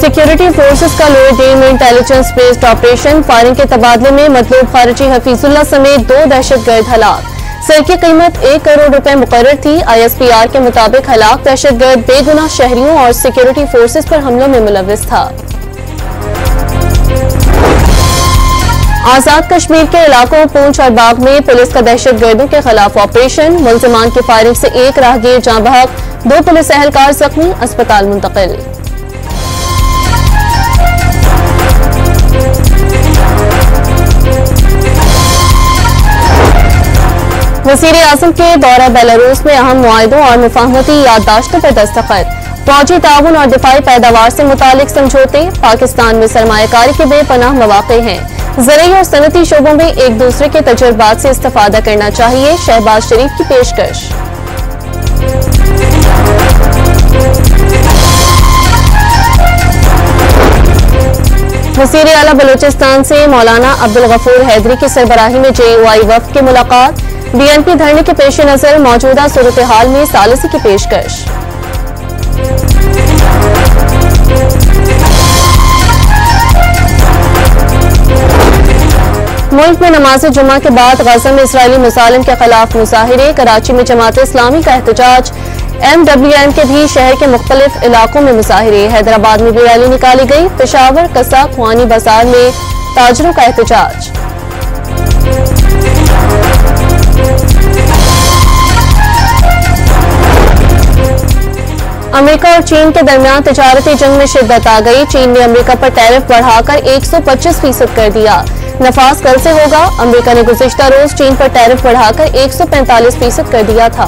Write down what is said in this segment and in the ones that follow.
Security forces का lower day में intelligence based operation, firing के तबादले में मतलूब खारिजी हफीजुल्लाह समेत 2 दहशतगर्द हलाक। सर की कीमत 1 करोड़ रुपए मुकर्रर थी। ISPR के मुताबिक हलाक दहशतगर्द बेगुनाह शहरियों और सिक्योरिटी फोर्सेस पर हमलों में मुलव्विस था। आजाद कश्मीर के इलाकों पूंछ और बाग में पुलिस का दहशतगर्दों के खिलाफ ऑपरेशन, मुल्जिमान की फायरिंग से 1 राहगीर जाँ बहक, 2 पुलिस एहलकार जख्मी, अस्पताल मुंतकिल। वज़ीर-ए-आज़म के दौरा बेलारूस में अहम मुआहिदों और मुफाहमती याददाश्तों पर दस्तखत, फौजी ताउन और दिफाई पैदावार से मुतालिक समझौते। पाकिस्तान में सरमायाकारी के बेपनाह मौक़े हैं, ज़रूरी और सनती शोबों में एक दूसरे के तजुर्बात से इस्तिफादा करना चाहिए। शहबाज शरीफ की पेशकश। वज़ीर आला बलूचिस्तान से मौलाना अब्दुल गफूर हैदरी की सरबराही में JUI वफ़द की मुलाकात, BNP धरने के पेश नजर मौजूदा सूरत हाल में सालिसी की पेशकश। मुल्क में नमाज जुमा के बाद गजा में इस्राइली मुजालिम के खिलाफ मुजाहिरे, कराची में जमात इस्लामी का एहतजाज, MWM के भी शहर के मुख्तलिफ इलाकों में मुजाहिरे, हैदराबाद में भी रैली निकाली गई, पेशावर, कसा, खुआनी बाजार में ताजरों का एहतजाज। अमेरिका और चीन के दरमियान तिजारती जंग में शिद्दत आ गई। चीन ने अमेरिका पर टैरिफ बढ़ाकर 125% कर दिया। नफाज कल से होगा। अमेरिका ने गुज़िश्ता रोज चीन पर टैरिफ बढ़ाकर 145% कर दिया था।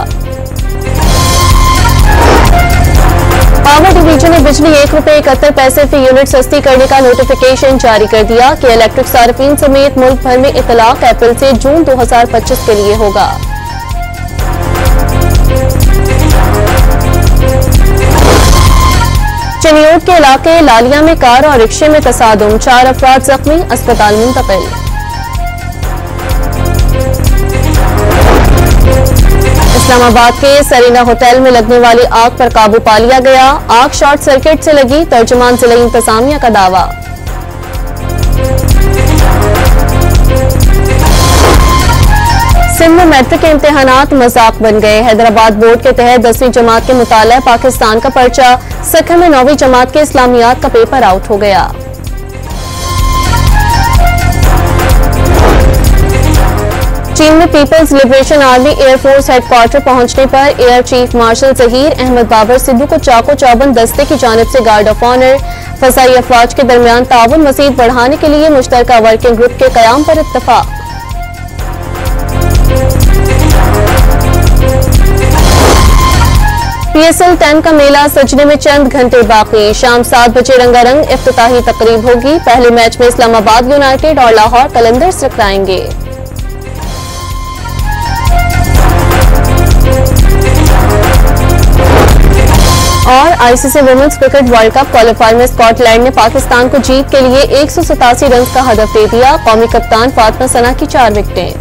पावर डिवीजन ने बिजली ₹1.71 फी यूनिट सस्ती करने का नोटिफिकेशन जारी कर दिया कि इलेक्ट्रिक सार्फिन समेत मुल्क भर में इतलाक अप्रैल से जून 2025 के लिए होगा। चनियोट के इलाके लालिया में कार और रिक्शे में तसादुम, 4 अफराद जख्मी, अस्पताल मुंतकिल। इस्लामाबाद के सरीना होटल में लगने वाली आग पर काबू पा लिया गया। आग शॉर्ट सर्किट से लगी, तर्जुमान जिला इंतजामिया का दावा। सिंध में मैट्रिक के इम्तिहानात मजाक बन गए। हैदराबाद बोर्ड के तहत 10वीं जमात के मुताला पाकिस्तान का पर्चा, सखर में 9वीं जमात के इस्लामियात का पेपर आउट हो गया। चीन में People's Liberation Army air force headquarter पहुंचने पर air chief marshal Zaheer Ahmed Babar Sidhu को चाको चौबंद दस्ते की जानिब से गार्ड ऑफ ऑनर। फजाई अफवाज के दरमियान ताउन मजीद बढ़ाने के लिए मुश्तरका वर्किंग ग्रुप के कयाम पर इत्तफाक। PSL 10 का मेला सजने में चंद घंटे बाकी। शाम 7 बजे रंगारंग इफ्तिताही तकरीब होगी। पहले मैच में इस्लामाबाद यूनाइटेड और लाहौर कलंदर्स टकराएंगे। और ICC women's cricket world cup qualifier में स्कॉटलैंड ने पाकिस्तान को जीत के लिए 187 रन का हदफ दे दिया। कौमी कप्तान फातिमा सना की 4 विकेटें।